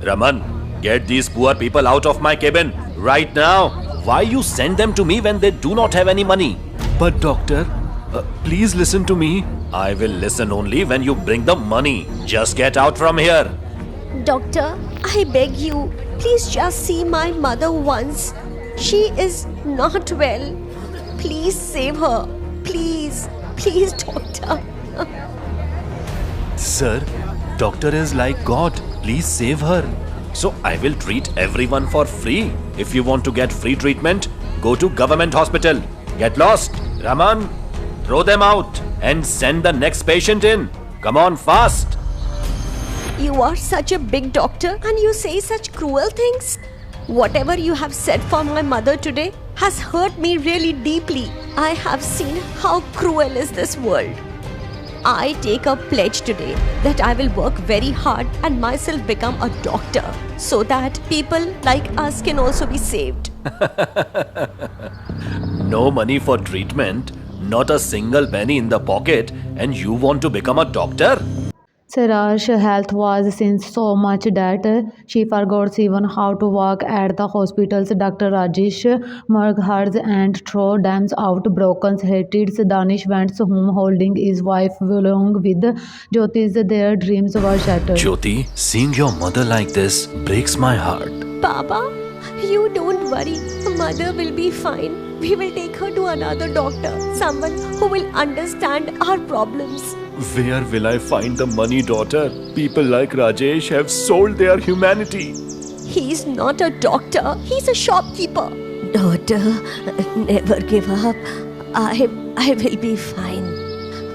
Raman, get these poor people out of my cabin right now. Why you send them to me when they do not have any money? But doctor, please listen to me. I will listen only when you bring the money. Just get out from here. Doctor, I beg you, please just see my mother once. She is not well. Please save her. Please, please, doctor. Sir, doctor is like God. Please save her. So I will treat everyone for free. If you want to get free treatment, go to government hospital. Get lost. Raman, throw them out and send the next patient in. Come on, fast. You are such a big doctor and you say such cruel things. Whatever you have said for my mother today has hurt me really deeply. I have seen how cruel is this world. I take a pledge today that I will work very hard and myself become a doctor so that people like us can also be saved. No money for treatment, not a single penny in the pocket, and you want to become a doctor? Sarah's health was since so much that she forgot even how to walk at the hospital's Dr. Rajesh murked her and threw them out broken-hearted. Danish went home holding his wife along with Jyoti's. Their dreams were shattered. Jyoti, seeing your mother like this breaks my heart. Baba, you don't worry. Mother will be fine. We will take her to another doctor, someone who will understand our problems. Where will I find the money, daughter? People like Rajesh have sold their humanity. He's not a doctor, he's a shopkeeper. Daughter, never give up. I will be fine.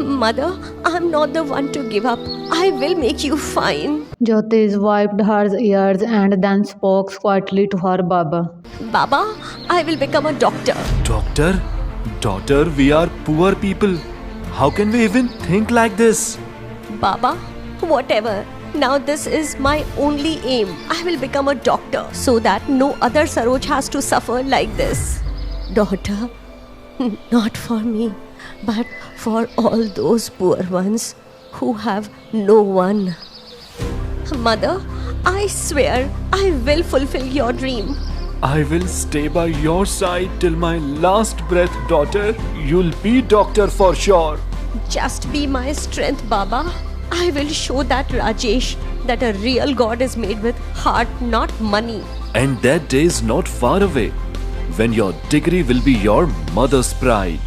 Mother, I'm not the one to give up. I will make you fine. Jyotis wiped her ears and then spoke quietly to her Baba. Baba, I will become a doctor. Doctor? Daughter, we are poor people. How can we even think like this? Baba, whatever. Now this is my only aim. I will become a doctor so that no other Saroj has to suffer like this. Daughter, not for me, but for all those poor ones who have no one. Mother, I swear I will fulfill your dream. I will stay by your side till my last breath, daughter. You'll be doctor for sure. Just be my strength, Baba. I will show that Rajesh that a real God is made with heart, not money. And that day is not far away when your degree will be your mother's pride.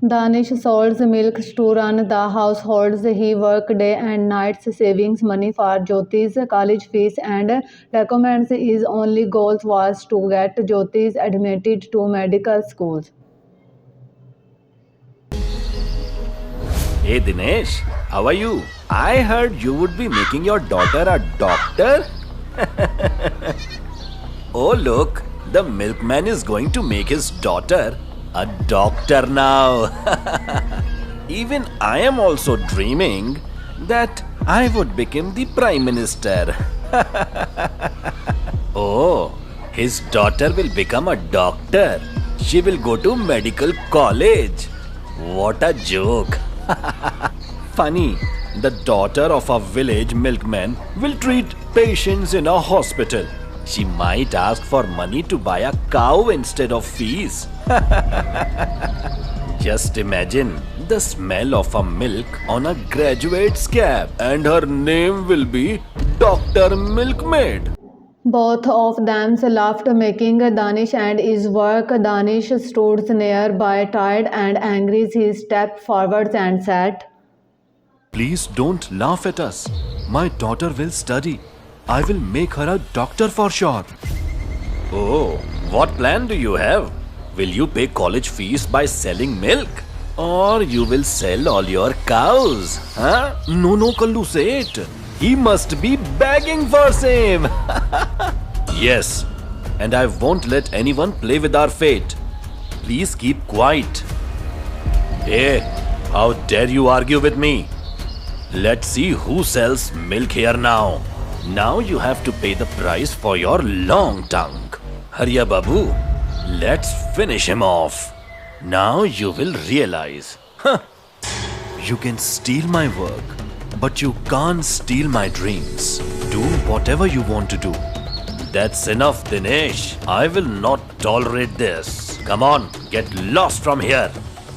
Danish sold milk to run the households. He worked day and nights saving money for Jyoti's college fees and documents. His only goal was to get Jyoti's admitted to medical schools. Hey Dinesh, how are you? I heard you would be making your daughter a doctor. Oh look, the milkman is going to make his daughter a doctor now. Even I am also dreaming that I would become the Prime Minister. Oh, his daughter will become a doctor. She will go to medical college. What a joke. Funny, the daughter of a village milkman will treat patients in a hospital. She might ask for money to buy a cow instead of fees. Just imagine the smell of a milk on a graduate's cap, and her name will be Dr. Milkmaid. Both of them laughed, making Danish and his work. Danish stood nearby, tired and angry. He stepped forward and said, Please don't laugh at us. My daughter will study. I will make her a doctor for sure. Oh, what plan do you have? Will you pay college fees by selling milk? Or you will sell all your cows? Huh? No, Kallu, say it. He must be begging for same. Yes, and I won't let anyone play with our fate. Please keep quiet. Hey, how dare you argue with me? Let's see who sells milk here now. Now you have to pay the price for your long tongue. Hurya Babu, let's finish him off. Now you will realize. You can steal my work, But you can't steal my dreams. Do whatever you want to do. That's enough, Dinesh. I will not tolerate this. Come on, get lost from here.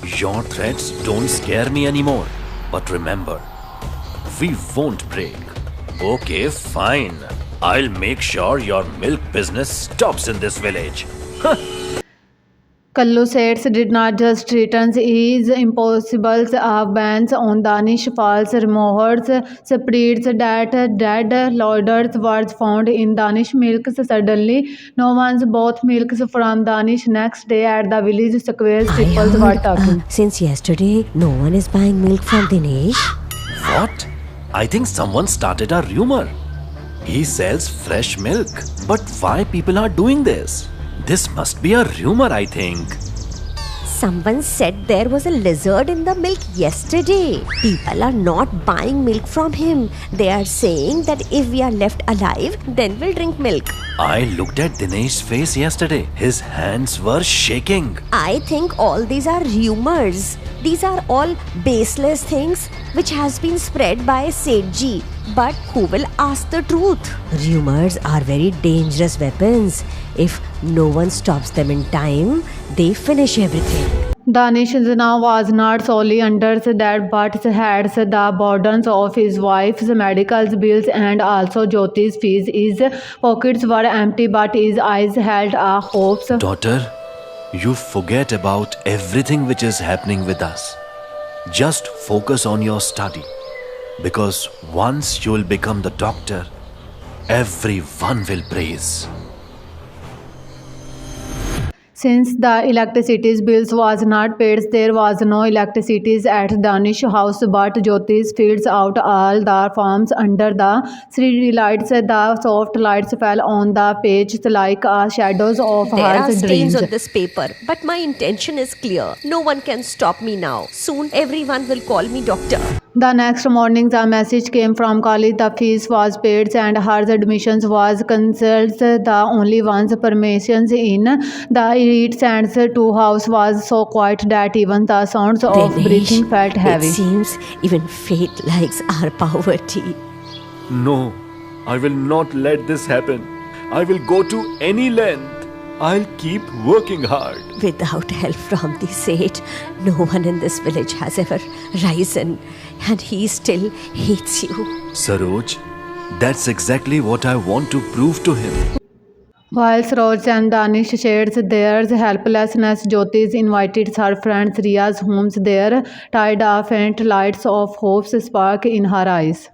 Your threats don't scare me anymore. But remember, we won't break. Okay, fine. I'll make sure your milk business stops in this village. Kallu Sets did not just return his impossible bans on Danish false rumors spreads that dead loaders was found in Danish milks. Suddenly, no one's bought milks from Danish. Next day at the village square, people were talking. Since yesterday, no one is buying milk from Dinesh. What? I think someone started a rumor. He sells fresh milk. But why people are doing this? This must be a rumor, I think. Someone said there was a lizard in the milk yesterday. People are not buying milk from him. They are saying that if we are left alive, then we'll drink milk. I looked at Dinesh's face yesterday. His hands were shaking. I think all these are rumors. These are all baseless things which has been spread by Sethji. But who will ask the truth? Rumors are very dangerous weapons. If no one stops them in time, they finish everything. Danish now was not solely under that but had the burdens of his wife's medical bills and also Jyoti's fees. His pockets were empty but his eyes held a hope. Daughter, you forget about everything which is happening with us. Just focus on your study. Because once you will become the doctor, everyone will praise. Since the electricity bills was not paid, there was no electricity at Danish house, but Jyoti's feeds out all the farms under the street lights. The soft lights fell on the page like shadows of There are her stains dreams. on this paper, but my intention is clear. No one can stop me now. Soon everyone will call me doctor. The next morning, the message came from college. The fees was paid and her admissions was cancelled. The only one's permissions in the elite sands to house was so quiet that even the sounds of Dinesh, breathing felt heavy. It seems even fate likes our poverty. No, I will not let this happen. I will go to any length. I'll keep working hard. Without help from the sage, no one in this village has ever risen, and he still hates you. Saroj, that's exactly what I want to prove to him. While Saroj and Danish shared their helplessness, Jyotis invited her friends Ria's homes there, tied a faint lights of hope spark in her eyes.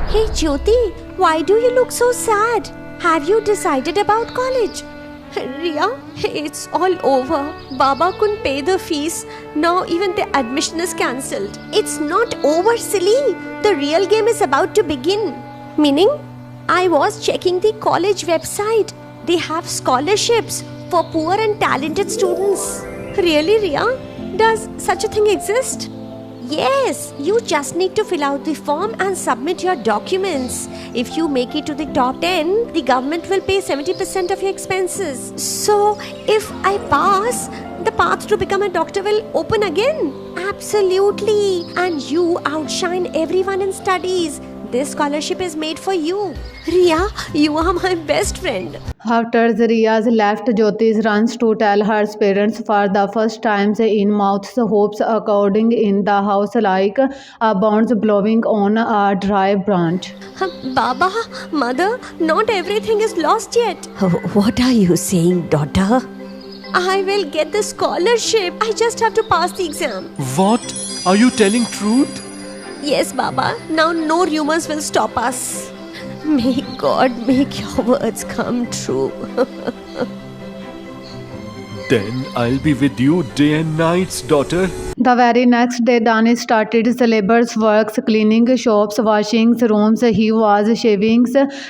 Hey Jyoti, why do you look so sad? Have you decided about college? Ria, it's all over. Baba couldn't pay the fees. Now even the admission is cancelled. It's not over, silly. The real game is about to begin. Meaning, I was checking the college website. They have scholarships for poor and talented students. Really, Ria? Does such a thing exist? Yes, you just need to fill out the form and submit your documents. If you make it to the top 10, the government will pay 70% of your expenses. So, if I pass, the path to become a doctor will open again. Absolutely. And you outshine everyone in studies. This scholarship is made for you. Ria, you are my best friend. After Ria's left, Jyotis runs to tell her parents for the first time in mouths hopes according in the house like a bonds blowing on a dry branch. Baba, mother, not everything is lost yet. What are you saying, daughter? I will get the scholarship. I just have to pass the exam. What? Are you telling truth? Yes, Baba. Now no rumors will stop us. May God make your words come true. Then I'll be with you day and nights, daughter. The very next day, Danish started syllabus works, cleaning shops, washing rooms. He was shaving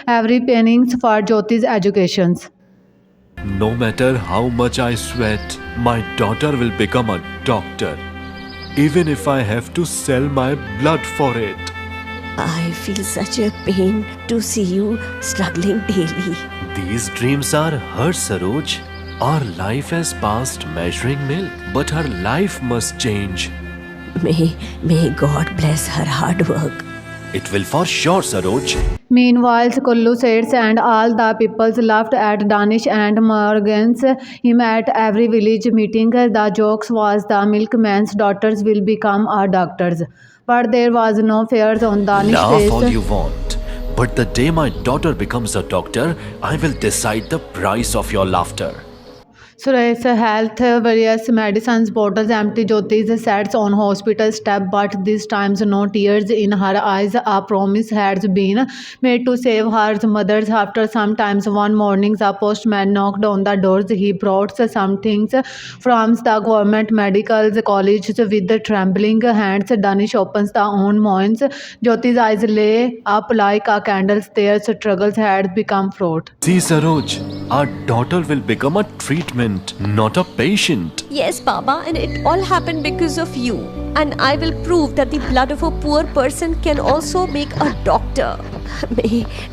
every penny for Jyoti's educations. No matter how much I sweat, my daughter will become a doctor. Even if I have to sell my blood for it. I feel such a pain to see you struggling daily. These dreams are hers, Saroj. Our life has passed measuring milk, but her life must change. May God bless her hard work. It will for sure, Saroj. Meanwhile, Kullu sits and all the peoples laughed at Danish and Morgans him at every village meeting. The jokes was the milkman's daughters will become our doctors. But there was no fears on Danish's Laugh all face. you want. But the day my daughter becomes a doctor, I will decide the price of your laughter. Suresh health various medicines bottles empty. Jyotis sits on hospital step, but this times no tears in her eyes. A promise has been made to save her mothers. After sometimes one morning the postman knocked on the doors. He brought some things from the government medical college with the trembling hands. Danish opens the own moins. Jyoti's eyes lay up like a candle. Their struggles had become fraught. See, Saroj, our daughter will become a treatment, not a patient. Yes, Baba, and it all happened because of you. And I will prove that the blood of a poor person can also make a doctor.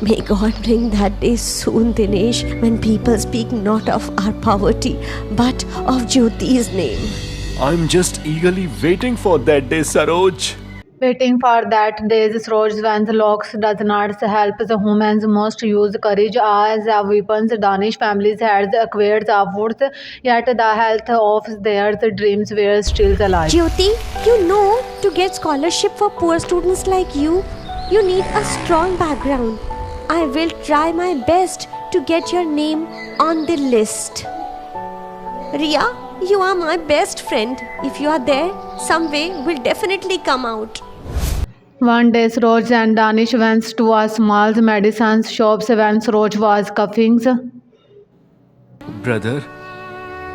May God bring that day soon, Dinesh, when people speak not of our poverty, but of Jyoti's name. I'm just eagerly waiting for that day, Saroj. Waiting for that day, Saroj when the locks does not help the humans most use courage as a weapons. Danish families had acquired afterwards, yet the health of their dreams were still alive. Jyoti, you know, to get scholarship for poor students like you, you need a strong background. I will try my best to get your name on the list. Ria, you are my best friend. If you are there, some way will definitely come out. One day, Saroj and Danish went to a small medicine shop when Saroj was coughing. Brother,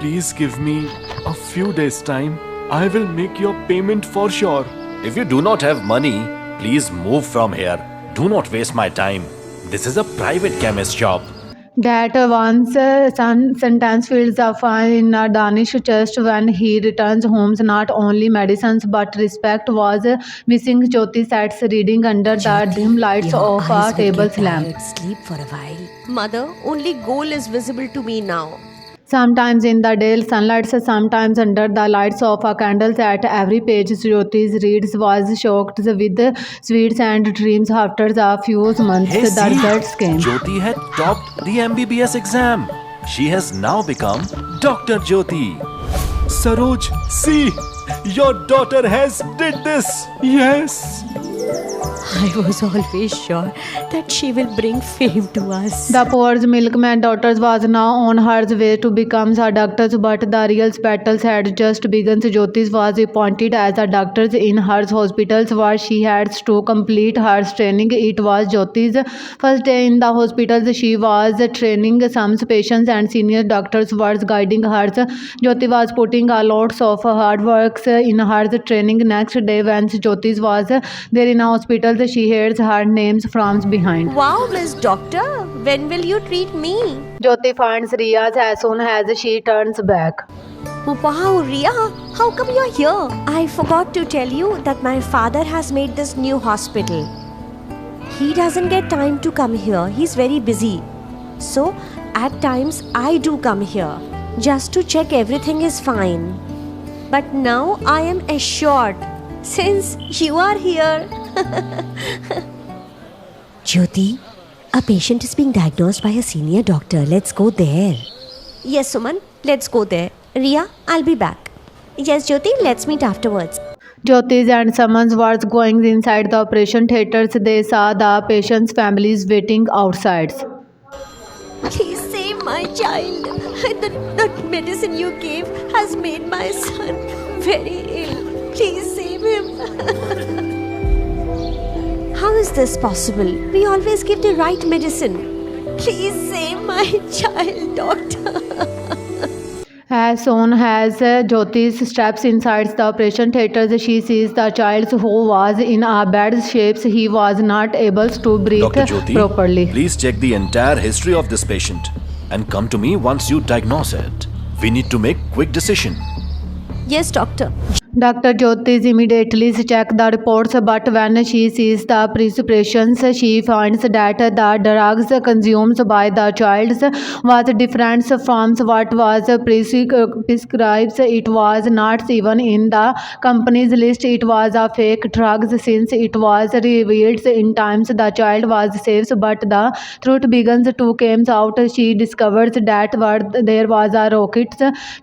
please give me a few days' time. I will make your payment for sure. If you do not have money, please move from here. Do not waste my time. This is a private chemist shop. That once sentence feels a fire in a Danish chest when he returns home. Not only medicines but respect was missing. Jyoti sat reading under the dim lights of a table lamp. Sleep for a while. Mother, only goal is visible to me now. Sometimes in the day sunlight, sometimes under the lights of a candle. At every page, Jyoti's reads was shocked with sweets and dreams. After a few months, Hey, the see, results came. Jyoti had topped the MBBS exam. She has now become Dr. Jyoti. Saroj, see, your daughter has did this. Yes. I was always sure that she will bring fame to us. The poor milkman daughter was now on her way to become a doctor, but the real battles had just begun. Jyotis was appointed as a doctor in her hospitals where she had to complete her training. It was Jyoti's first day in the hospital. She was training some patients and senior doctors were guiding her. Jyoti was putting a lot of hard work in her training. Next day when Jyotis was there in a hospital, she hears her names from behind. Wow, Miss Doctor, when will you treat me? Jyoti finds Ria as soon as she turns back. Wow, Ria, how come you're here? I forgot to tell you that my father has made this new hospital. He doesn't get time to come here. He's very busy. So, at times, I do come here just to check everything is fine. But now I am assured since you are here. Jyoti, a patient is being diagnosed by a senior doctor. Let's go there. Yes, Suman, let's go there. Ria, I'll be back. Yes, Jyoti, let's meet afterwards. Jyotis and someone was going inside the operation theatres. They saw the patients' families waiting outside. Please save my child. The medicine you gave has made my son very ill. Please save him. How is this possible? We always give the right medicine. Please save my child, doctor. As soon as Jyotis steps inside the operation theatre, she sees the child who was in a bad shape. He was not able to breathe Dr. Jyoti, properly. please check the entire history of this patient and come to me once you diagnose it. We need to make quick decision. Yes, doctor. Dr. Jyotis immediately checks the reports, but when she sees the prescriptions, she finds that the drugs consumed by the child was different from what was prescribed. It was not even in the company's list. It was a fake drug since it was revealed in times the child was safe. But the truth begins to come out. She discovers that there was a rocket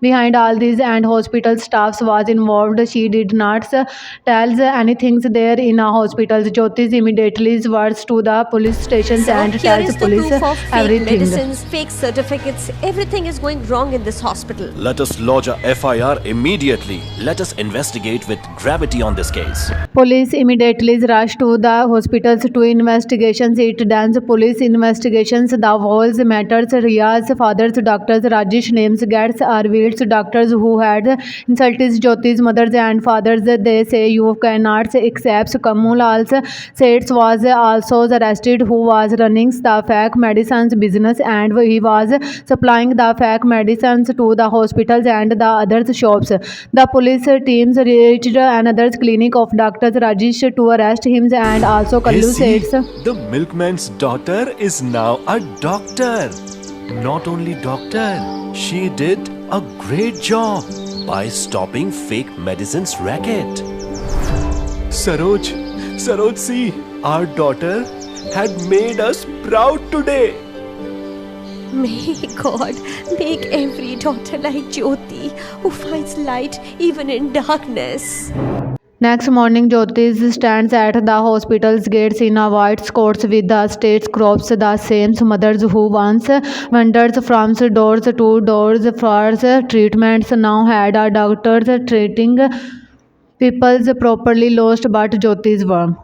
behind all this, and hospital staff was involved. She did not tell anything there in a hospital. Jyotis immediately runs to the police stations So and here tells is the police proof of fake everything. medicines, fake certificates. Everything is going wrong in this hospital. Let us lodge a FIR immediately. Let us investigate with gravity on this case. Police immediately rush to the hospitals to investigations. It done police investigations. The whole matters. Ria's father's doctors Rajesh names gets are revealed. Doctors who had insulted Jyoti's mothers and fathers. They say you cannot accept. Kamulal said was also arrested, who was running the fake medicines business, and he was supplying the fake medicines to the hospitals and the other shops. The police teams reached another clinic of Dr. Rajesh to arrest him, and also Kallu Hey, see, said. the milkman's daughter is now a doctor. Not only doctor, she did a great job by stopping fake medicines racket. Saroj, see, our daughter had made us proud today. May God make every daughter like Jyoti, who finds light even in darkness. Next morning, Jyotis stands at the hospital's gates in a white coat with the state crops, the same mothers who once wandered from doors to doors for treatments now had a doctor treating people properly lost, but Jyotis warm.